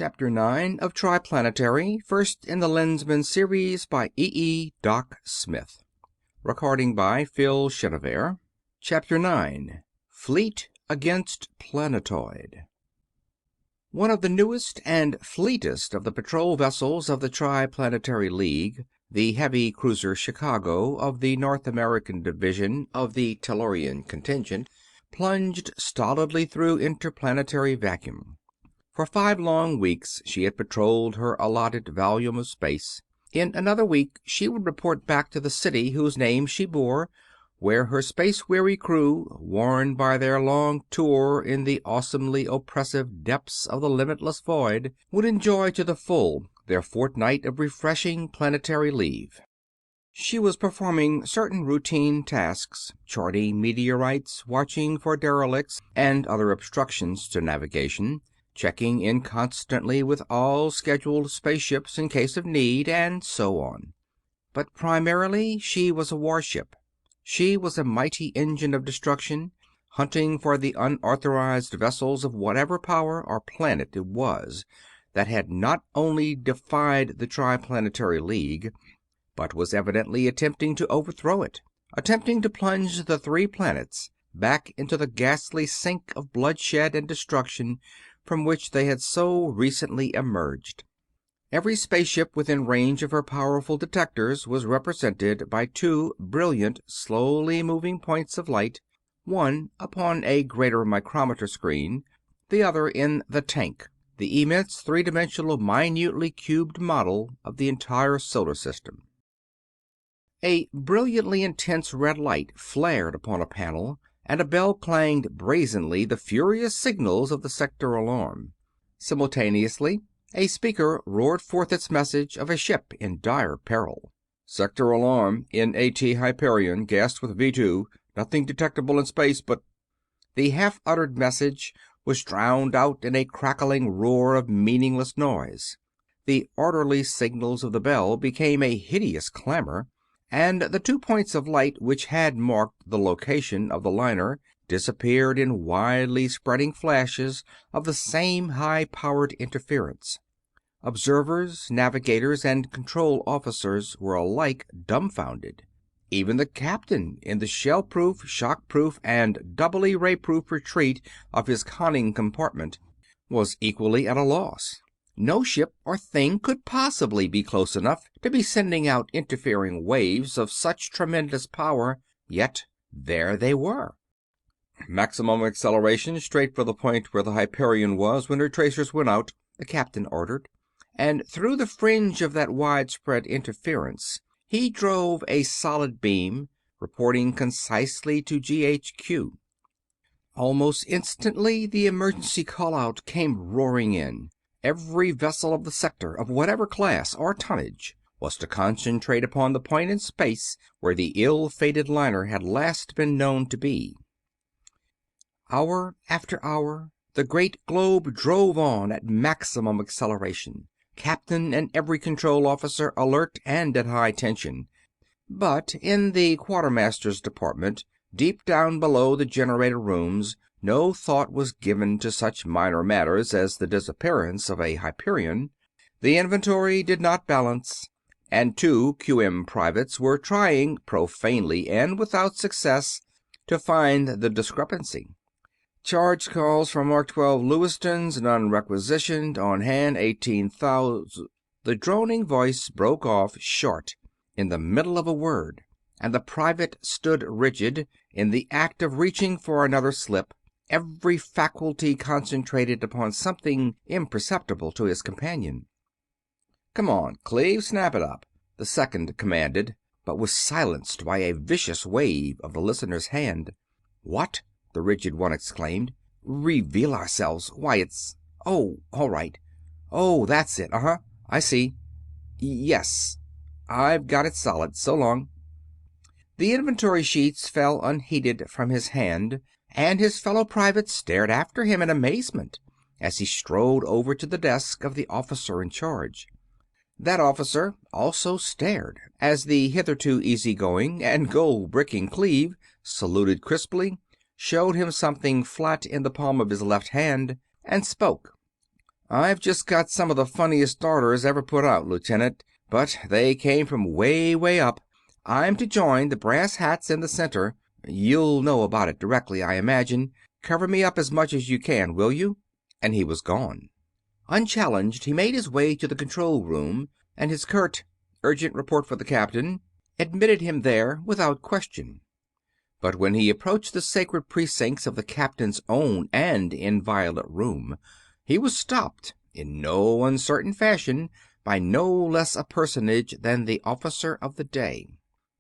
Chapter 9 of TriPlanetary, first in the Lensman series by Doc Smith. Recording by Phil Chenevert. Chapter 9 Fleet Against Planetoid. One of the newest and fleetest of the patrol vessels of the TriPlanetary League, the heavy cruiser Chicago of the North American Division of the Tellurian contingent, plunged stolidly through interplanetary vacuum. For 5 long weeks she had patrolled her allotted volume of space. In another week she would report back to the city whose name she bore, where her space-weary crew, worn by their long tour in the awesomely oppressive depths of the limitless void, would enjoy to the full their fortnight of refreshing planetary leave. She was performing certain routine tasks, charting meteorites, watching for derelicts and other obstructions to navigation, checking in constantly with all scheduled spaceships in case of need, and so on. But primarily she was a warship. She was a mighty engine of destruction, hunting for the unauthorized vessels of whatever power or planet it was that had not only defied the TriPlanetary League, but was evidently attempting to overthrow it, attempting to plunge the 3 planets back into the ghastly sink of bloodshed and destruction from which they had so recently emerged. Every spaceship within range of her powerful detectors was represented by 2 brilliant, slowly moving points of light, one upon a greater micrometer screen, the other in the tank, the immense 3-dimensional, minutely cubed model of the entire solar system. A brilliantly intense red light flared upon a panel, and a bell clanged brazenly the furious signals of the sector alarm. Simultaneously, a speaker roared forth its message of a ship in dire peril. "Sector alarm. NAT Hyperion gassed with V2. Nothing detectable in space but..." The half-uttered message was drowned out in a crackling roar of meaningless noise. The orderly signals of the bell became a hideous clamor, and the 2 points of light which had marked the location of the liner disappeared in widely spreading flashes of the same high-powered interference. Observers, navigators, and control officers were alike dumbfounded. Even the captain, in the shell-proof, shock-proof, and doubly ray-proof retreat of his conning compartment, was equally at a loss. No ship or thing could possibly be close enough to be sending out interfering waves of such tremendous power, yet there they were. "Maximum acceleration straight for the point where the Hyperion was when her tracers went out," the captain ordered, and through the fringe of that widespread interference he drove a solid beam, reporting concisely to GHQ. Almost instantly the emergency call-out came roaring in. Every vessel of the sector, of whatever class or tonnage, was to concentrate upon the point in space where the ill-fated liner had last been known to be. Hour after hour, the great globe drove on at maximum acceleration, captain and every control officer alert and at high tension. But in the quartermaster's department, deep down below the generator rooms, no thought was given to such minor matters as the disappearance of a Hyperion. The inventory did not balance, and 2 QM privates were trying, profanely and without success, to find the discrepancy. "Charge calls from Mark 12 Lewistons, none requisitioned, on hand 18,000..." The droning voice broke off short in the middle of a word, and the private stood rigid, in the act of reaching for another slip, every faculty concentrated upon something imperceptible to his companion. "Come on, Cleve, snap it up," the second commanded, but was silenced by a vicious wave of the listener's hand. "What?" the rigid one exclaimed. "Reveal ourselves? Why, it's... Oh, all right. Oh, that's it. Uh-huh. I see. Yes. I've got it solid. So long." The inventory sheets fell unheeded from his hand, and his fellow privates stared after him in amazement as he strode over to the desk of the officer in charge. That officer also stared as the hitherto easygoing and gold-bricking Cleve saluted crisply, showed him something flat in the palm of his left hand, and spoke. "I've just got some of the funniest orders ever put out, Lieutenant, but they came from way, way up. I'm to join the brass hats in the center. You'll know about it directly, I imagine. Cover me up as much as you can, will you?" And he was gone. Unchallenged, he made his way to the control room, and his curt "Urgent report for the captain" admitted him there without question. But when he approached the sacred precincts of the captain's own and inviolate room, he was stopped in no uncertain fashion by no less a personage than the officer of the day.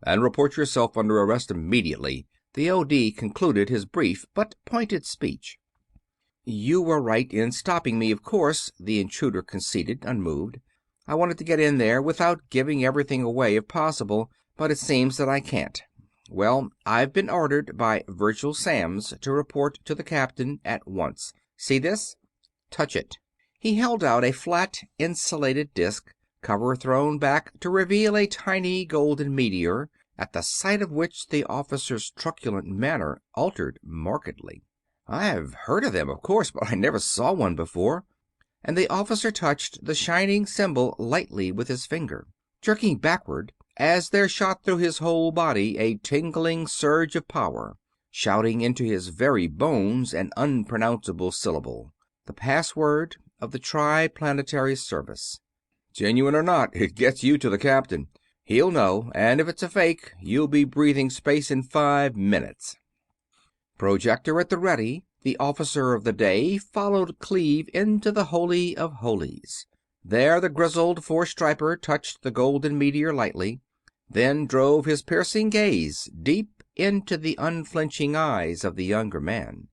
"And report yourself under arrest immediately," the O.D. concluded his brief but pointed speech. "You were right in stopping me, of course," the intruder conceded, unmoved. "I wanted to get in there without giving everything away if possible, but it seems that I can't. Well, I've been ordered by Virgil Samms to report to the captain at once. See this? Touch it." He held out a flat, insulated disc, cover thrown back to reveal a tiny golden meteor, at the sight of which the officer's truculent manner altered markedly. "I've heard of them, of course, but I never saw one before." And the officer touched the shining symbol lightly with his finger, jerking backward as there shot through his whole body a tingling surge of power, shouting into his very bones an unpronounceable syllable, the password of the TriPlanetary service. "Genuine or not, it gets you to the captain. He'll know, and if it's a fake, you'll be breathing space in 5 minutes." Projector at the ready, the officer of the day followed Cleve into the Holy of Holies. There the grizzled four-striper touched the golden meteor lightly, then drove his piercing gaze deep into the unflinching eyes of the younger man.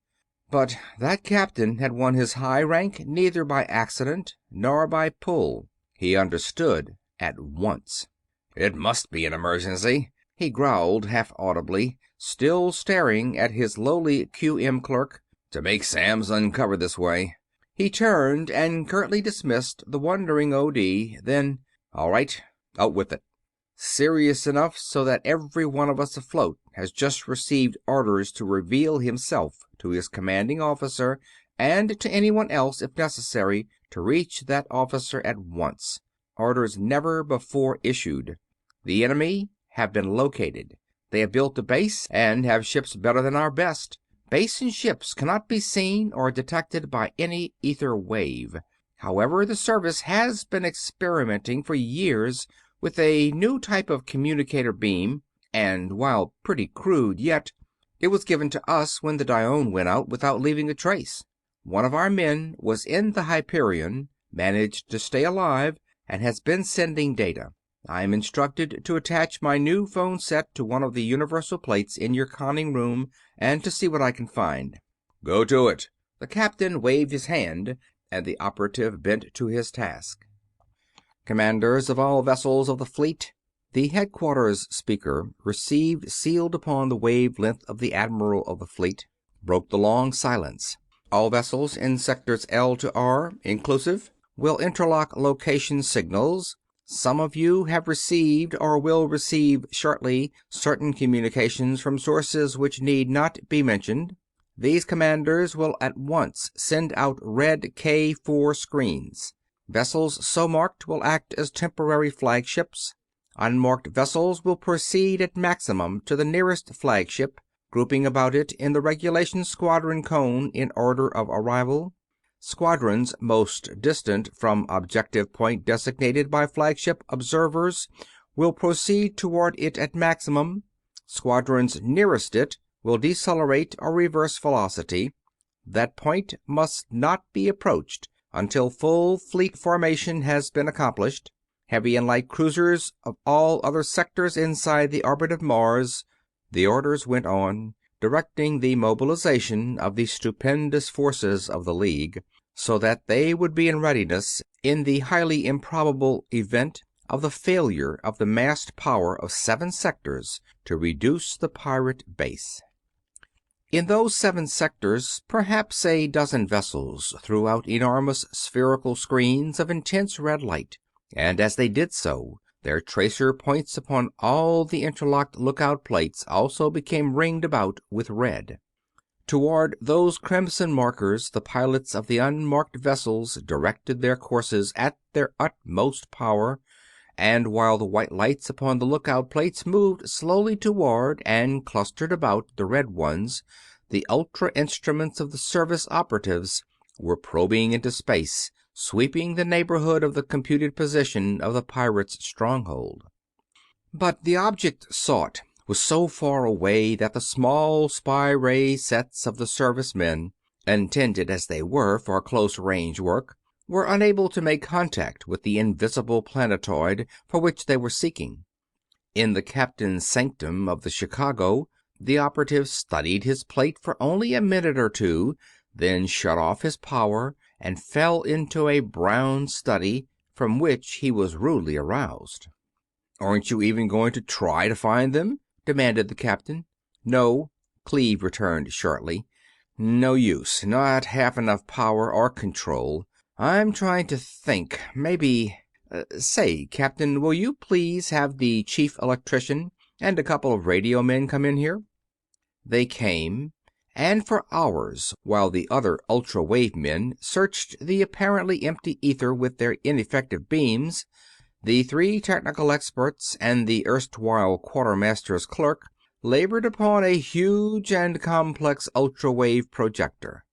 But that captain had won his high rank neither by accident nor by pull. He understood at once. "It must be an emergency," he growled half audibly, still staring at his lowly QM clerk, "to make Samms uncover this way." He turned and curtly dismissed the wondering O.D., then, "All right, out with it. Serious enough so that every one of us afloat has just received orders to reveal himself to his commanding officer and to anyone else if necessary to reach that officer at once. Orders never before issued. The enemy have been located. They have built a base and have ships better than our best. Base and ships cannot be seen or detected by any ether wave. However, the service has been experimenting for years with a new type of communicator beam, and while pretty crude yet, it was given to us when the Dione went out without leaving a trace. One of our men was in the Hyperion, managed to stay alive, and has been sending data. I am instructed to attach my new phone set to one of the universal plates in your conning room and to see what I can find." "Go to it." The captain waved his hand, and the operative bent to his task. "Commanders of all vessels of the fleet," the headquarters speaker, received sealed upon the wavelength of the admiral of the fleet, broke the long silence. "All vessels in sectors L to R, inclusive, will interlock location signals. Some of you have received or will receive shortly certain communications from sources which need not be mentioned. These commanders will at once send out red K4 screens. Vessels so marked will act as temporary flagships. Unmarked vessels will proceed at maximum to the nearest flagship, grouping about it in the regulation squadron cone in order of arrival. Squadrons most distant from objective point designated by flagship observers will proceed toward it at maximum. Squadrons nearest it will decelerate or reverse velocity. That point must not be approached until full fleet formation has been accomplished. Heavy and light cruisers of all other sectors inside the orbit of Mars," the orders went on, directing the mobilization of the stupendous forces of the League, so that they would be in readiness in the highly improbable event of the failure of the massed power of 7 sectors to reduce the pirate base. In those 7 sectors, perhaps a dozen vessels threw out enormous spherical screens of intense red light, and as they did so, their tracer points upon all the interlocked lookout plates also became ringed about with red. Toward those crimson markers the pilots of the unmarked vessels directed their courses at their utmost power, and while the white lights upon the lookout plates moved slowly toward and clustered about the red ones, the ultra instruments of the service operatives were probing into space, sweeping the neighborhood of the computed position of the pirates' stronghold. But the object sought was so far away that the small spy ray sets of the servicemen, intended as they were for close range work, were unable to make contact with the invisible planetoid for which they were seeking. In the captain's sanctum of the Chicago, the operative studied his plate for only a minute or two, then shut off his power and fell into a brown study, from which he was rudely aroused. "Aren't you even going to try to find them?" demanded the captain. "No," Cleve returned shortly. "No use. Not half enough power or control. I'm trying to think. Maybe... Say, Captain, will you please have the chief electrician and a couple of radio men come in here?" They came, and for hours, while the other ultra-wave men searched the apparently empty ether with their ineffective beams, the three technical experts and the erstwhile quartermaster's clerk labored upon a huge and complex ultra-wave projector.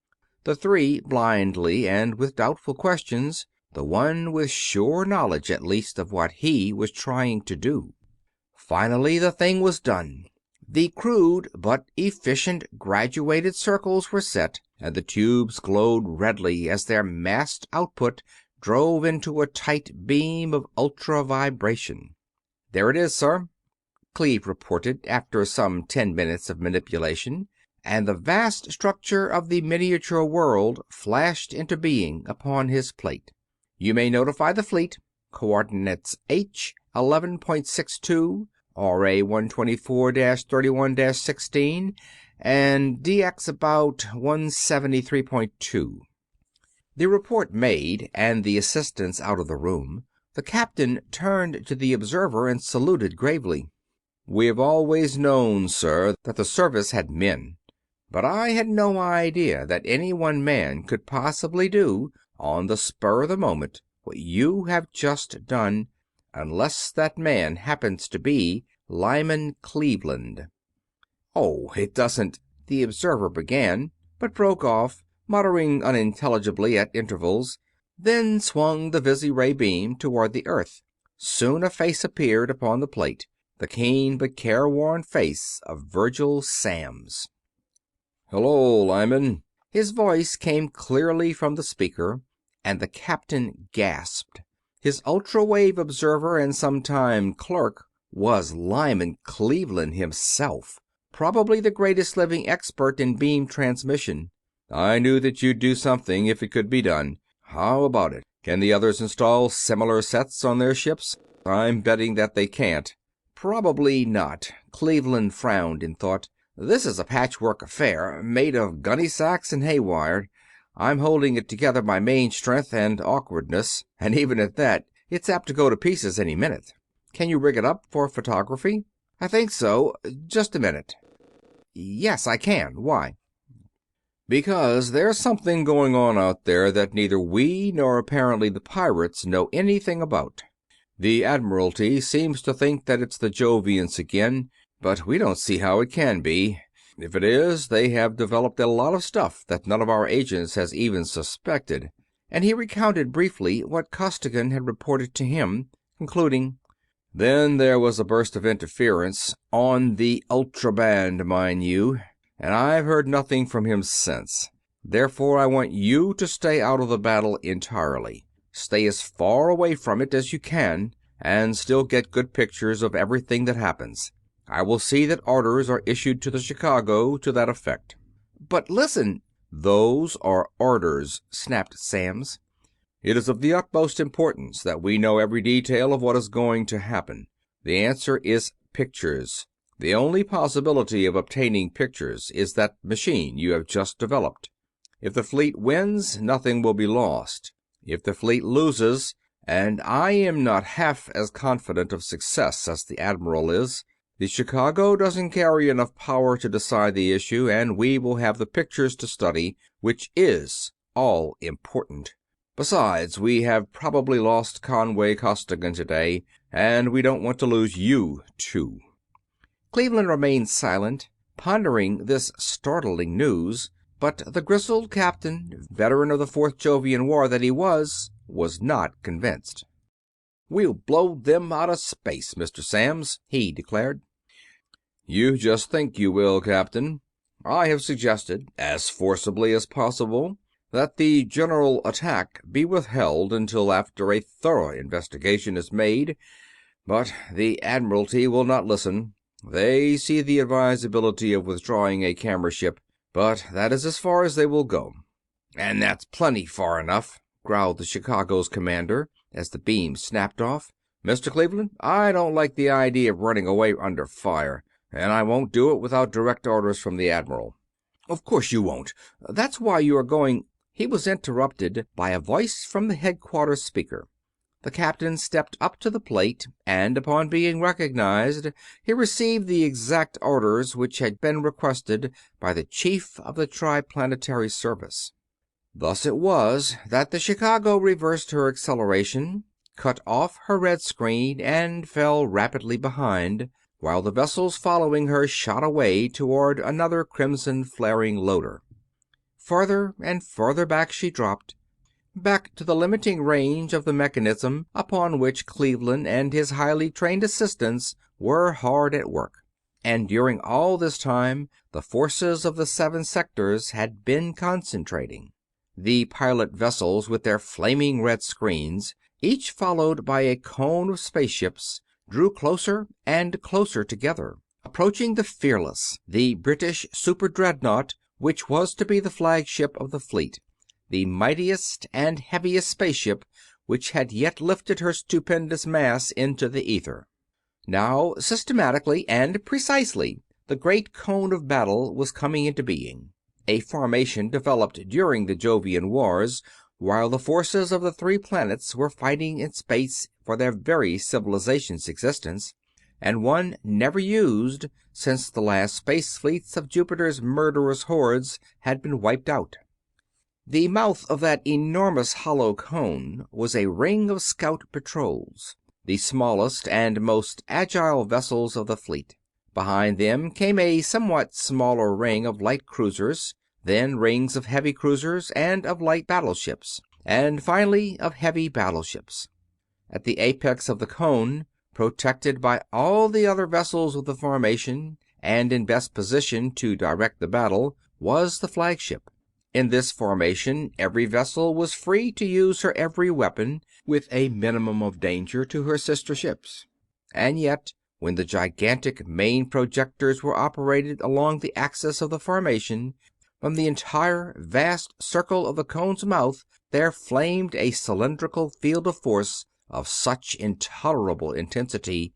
The three blindly and with doubtful questions, the one with sure knowledge at least of what he was trying to do. Finally the thing was done. The crude but efficient graduated circles were set, and the tubes glowed redly as their massed output drove into a tight beam of ultra-vibration. "There it is, sir," Cleve reported after some 10 minutes of manipulation, and the vast structure of the miniature world flashed into being upon his plate. "You may notify the fleet. Coordinates H 11.62, RA 124-31-16, and DX about 173.2. The report made, and the assistants out of the room, the captain turned to the observer and saluted gravely. "We have always known, sir, that the service had men. But I had no idea that any one man could possibly do, on the spur of the moment, what you have just done, unless that man happens to be Lyman Cleveland." "Oh, it doesn't—" the observer began, but broke off, muttering unintelligibly at intervals, then swung the visi-ray beam toward the Earth. Soon a face appeared upon the plate, the keen but careworn face of Virgil Samms. "Hello, Lyman." His voice came clearly from the speaker, and the captain gasped. His ultra-wave observer and sometime clerk was Lyman Cleveland himself, probably the greatest living expert in beam transmission. "I knew that you'd do something if it could be done. How about it? Can the others install similar sets on their ships? I'm betting that they can't." "Probably not." Cleveland frowned in thought. "This is a patchwork affair, made of gunny sacks and haywire. I'm holding it together by main strength and awkwardness, and even at that, it's apt to go to pieces any minute. Can you rig it up for photography?" "I think so. Just a minute." "Yes, I can. Why?" "Because there's something going on out there that neither we nor apparently the pirates know anything about. The Admiralty seems to think that it's the Jovians again, but we don't see how it can be. If it is, they have developed a lot of stuff that none of our agents has even suspected." And he recounted briefly what Costigan had reported to him, concluding, "Then there was a burst of interference, on the ultraband, mind you, and I've heard nothing from him since. Therefore I want you to stay out of the battle entirely. Stay as far away from it as you can, and still get good pictures of everything that happens. I will see that orders are issued to the Chicago to that effect." "But listen—" "Those are orders," snapped Samms. "It is of the utmost importance that we know every detail of what is going to happen. The answer is pictures. The only possibility of obtaining pictures is that machine you have just developed. If the fleet wins, nothing will be lost. If the fleet loses, and I am not half as confident of success as the Admiral is, The Chicago doesn't carry enough power to decide the issue, and we will have the pictures to study, which is all important. Besides, we have probably lost Conway Costigan today, and we don't want to lose you, too." Cleveland remained silent, pondering this startling news, but the grizzled captain, veteran of the Fourth Jovian War that he was not convinced. "We'll blow them out of space, Mr. Samms," he declared. "You just think you will, Captain. I have suggested, as forcibly as possible, that the general attack be withheld until after a thorough investigation is made, but the Admiralty will not listen. They see the advisability of withdrawing a camera ship, but that is as far as they will go." "And that's plenty far enough," growled the Chicago's commander, as the beam snapped off. "Mr. Cleveland, I don't like the idea of running away under fire, and I won't do it without direct orders from the Admiral." "Of course you won't. That's why you are going—" He was interrupted by a voice from the headquarters speaker. The captain stepped up to the plate, and upon being recognized, he received the exact orders which had been requested by the Chief of the TriPlanetary Service. Thus it was that the Chicago reversed her acceleration, cut off her red screen, and fell rapidly behind, while the vessels following her shot away toward another crimson flaring loader. Farther and farther back she dropped, back to the limiting range of the mechanism upon which Cleveland and his highly trained assistants were hard at work. And during all this time, the forces of the 7 sectors had been concentrating. The pilot vessels with their flaming red screens, each followed by a cone of spaceships, drew closer and closer together, approaching the Fearless, the British super-dreadnought which was to be the flagship of the fleet, the mightiest and heaviest spaceship which had yet lifted her stupendous mass into the ether. Now, systematically and precisely, the great cone of battle was coming into being, a formation developed during the Jovian Wars, while the forces of the 3 planets were fighting in space for their very civilization's existence, and one never used since the last space fleets of Jupiter's murderous hordes had been wiped out. The mouth of that enormous hollow cone was a ring of scout patrols, the smallest and most agile vessels of the fleet. Behind them came a somewhat smaller ring of light cruisers, then rings of heavy cruisers and of light battleships, and finally of heavy battleships. At the apex of the cone, protected by all the other vessels of the formation, and in best position to direct the battle, was the flagship. In this formation, every vessel was free to use her every weapon with a minimum of danger to her sister ships. And yet, when the gigantic main projectors were operated along the axis of the formation, from the entire vast circle of the cone's mouth there flamed a cylindrical field of force of such intolerable intensity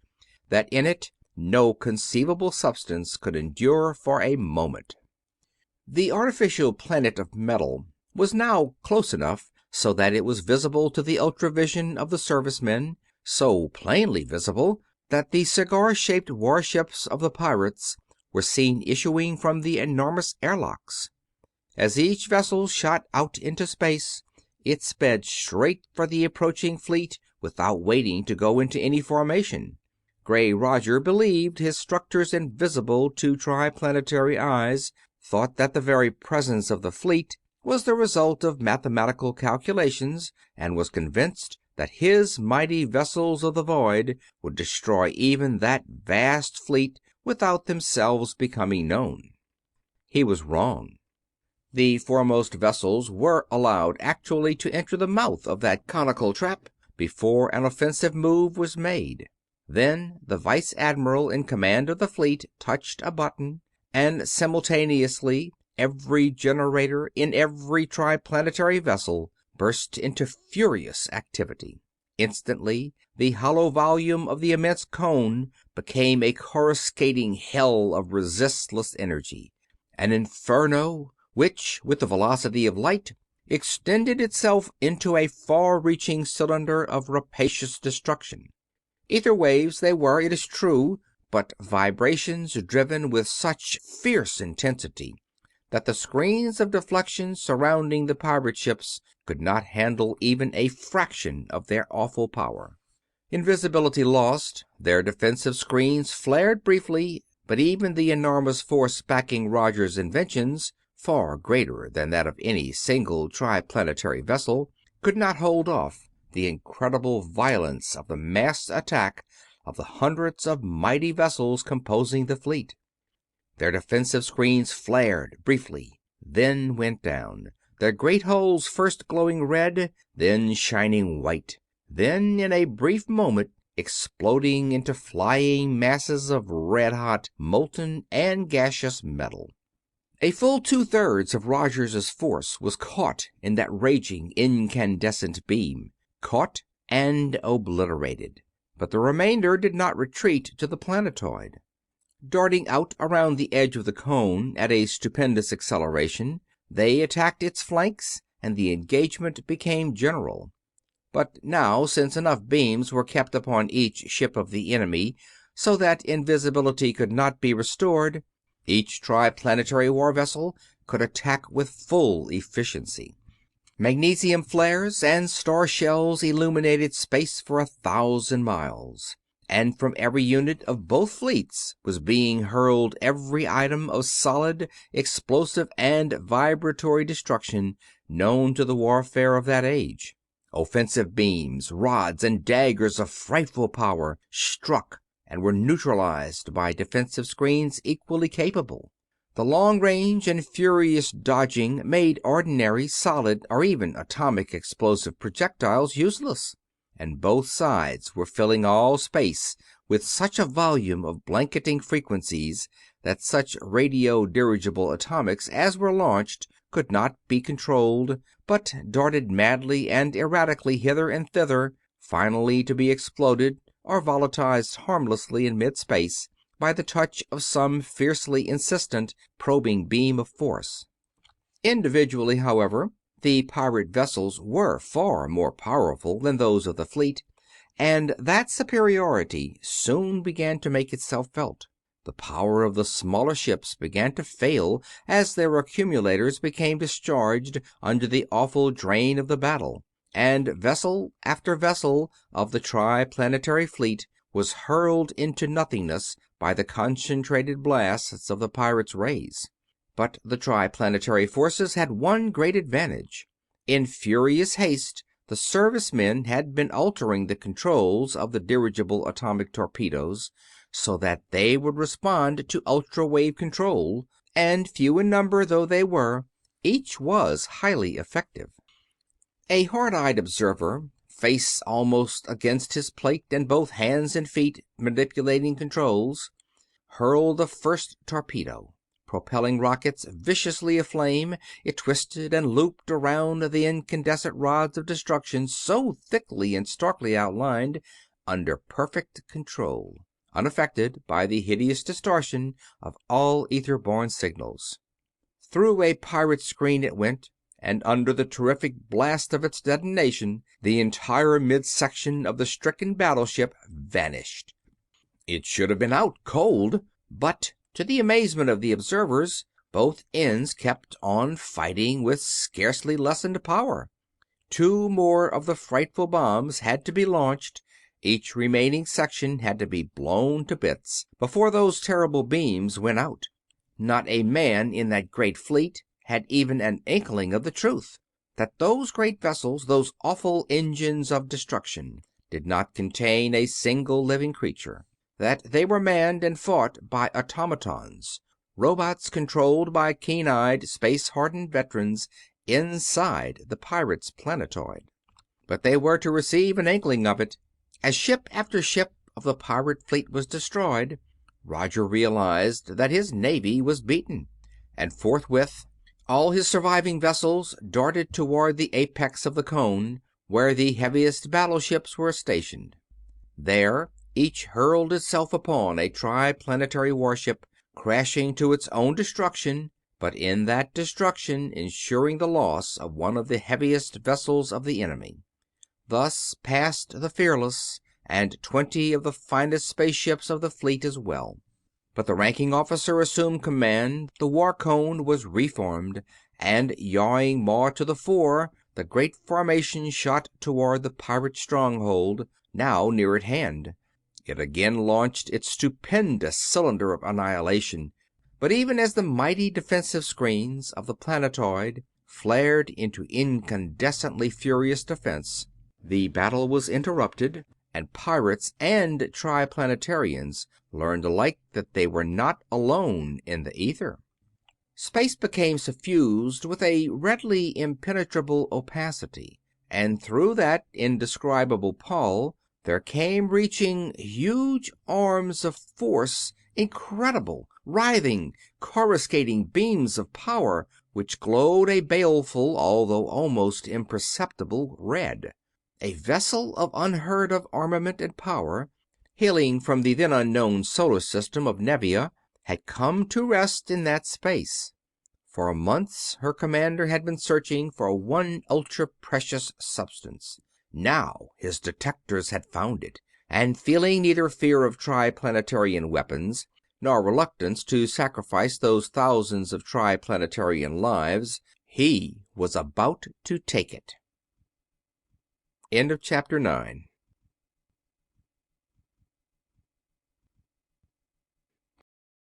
that in it no conceivable substance could endure for a moment. The artificial planet of metal was now close enough so that it was visible to the ultravision of the servicemen, so plainly visible that the cigar-shaped warships of the pirates were seen issuing from the enormous airlocks. As each vessel shot out into space, it sped straight for the approaching fleet without waiting to go into any formation. Gray Roger believed his structures invisible to TriPlanetary eyes, thought that the very presence of the fleet was the result of mathematical calculations, and was convinced that his mighty vessels of the void would destroy even that vast fleet without themselves becoming known. He was wrong. The foremost vessels were allowed actually to enter the mouth of that conical trap before an offensive move was made. Then the Vice Admiral in command of the fleet touched a button, and simultaneously every generator in every TriPlanetary vessel burst into furious activity. Instantly, the hollow volume of the immense cone became a coruscating hell of resistless energy, an inferno which, with the velocity of light, extended itself into a far-reaching cylinder of rapacious destruction. Ether waves they were, it is true, but vibrations driven with such fierce intensity that the screens of deflection surrounding the pirate ships could not handle even a fraction of their awful power. Invisibility lost, their defensive screens flared briefly, but even the enormous force backing Roger's inventions, far greater than that of any single triplanetary vessel, could not hold off the incredible violence of the massed attack of the hundreds of mighty vessels composing the fleet. Their defensive screens flared briefly, then went down, their great hulls first glowing red, then shining white, then in a brief moment exploding into flying masses of red-hot, molten, and gaseous metal. A full 2/3 of Roger's force was caught in that raging, incandescent beam, caught and obliterated. But the remainder did not retreat to the planetoid. Darting out around the edge of the cone at a stupendous acceleration, they attacked its flanks, and the engagement became general. But now, since enough beams were kept upon each ship of the enemy so that invisibility could not be restored, each triplanetary war vessel could attack with full efficiency. Magnesium flares and star shells illuminated space for 1,000 miles. And from every unit of both fleets was being hurled every item of solid, explosive, and vibratory destruction known to the warfare of that age. Offensive beams, rods, and daggers of frightful power struck and were neutralized by defensive screens equally capable. The long-range and furious dodging made ordinary solid or even atomic explosive projectiles useless, and both sides were filling all space with such a volume of blanketing frequencies that such radio-dirigible atomics as were launched could not be controlled, but darted madly and erratically hither and thither, finally to be exploded or volatilized harmlessly in mid-space by the touch of some fiercely insistent probing beam of force. Individually, however, the pirate vessels were far more powerful than those of the fleet, and that superiority soon began to make itself felt. The power of the smaller ships began to fail as their accumulators became discharged under the awful drain of the battle, and vessel after vessel of the triplanetary fleet was hurled into nothingness by the concentrated blasts of the pirates' rays. But the triplanetary forces had one great advantage. In furious haste, the servicemen had been altering the controls of the dirigible atomic torpedoes so that they would respond to ultra-wave control, and few in number though they were, each was highly effective. A hard-eyed observer, face almost against his plate and both hands and feet manipulating controls, hurled the first torpedo. Propelling rockets viciously aflame, it twisted and looped around the incandescent rods of destruction so thickly and starkly outlined, under perfect control, unaffected by the hideous distortion of all ether-borne signals. Through a pirate screen it went, and under the terrific blast of its detonation, the entire midsection of the stricken battleship vanished. It should have been out cold, but to the amazement of the observers, both ends kept on fighting with scarcely lessened power. 2 more of the frightful bombs had to be launched, each remaining section had to be blown to bits before those terrible beams went out. Not a man in that great fleet had even an inkling of the truth, that those great vessels, those awful engines of destruction, did not contain a single living creature, that they were manned and fought by automatons, robots controlled by keen-eyed, space-hardened veterans inside the pirates' planetoid. But they were to receive an inkling of it. As ship after ship of the pirate fleet was destroyed, Roger realized that his navy was beaten, and forthwith all his surviving vessels darted toward the apex of the cone, where the heaviest battleships were stationed. There each hurled itself upon a triplanetary warship, crashing to its own destruction, but in that destruction ensuring the loss of one of the heaviest vessels of the enemy. Thus passed the Fearless and 20 of the finest spaceships of the fleet as well. But the ranking officer assumed command, the war cone was reformed, and, yawing maw to the fore, the great formation shot toward the pirate stronghold, now near at hand. It again launched its stupendous cylinder of annihilation, but even as the mighty defensive screens of the Planetoid flared into incandescently furious defense, the battle was interrupted, and pirates and Triplanetarians learned alike that they were not alone in the ether. Space became suffused with a redly impenetrable opacity, and through that indescribable pall there came reaching huge arms of force, incredible, writhing, coruscating beams of power which glowed a baleful, although almost imperceptible, red. A vessel of unheard of armament and power, hailing from the then unknown solar system of Nevia, had come to rest in that space. For months her commander had been searching for one ultra-precious substance. Now his detectors had found it, and feeling neither fear of Triplanetarian weapons nor reluctance to sacrifice those thousands of Triplanetarian lives, he was about to take it. End of chapter 9.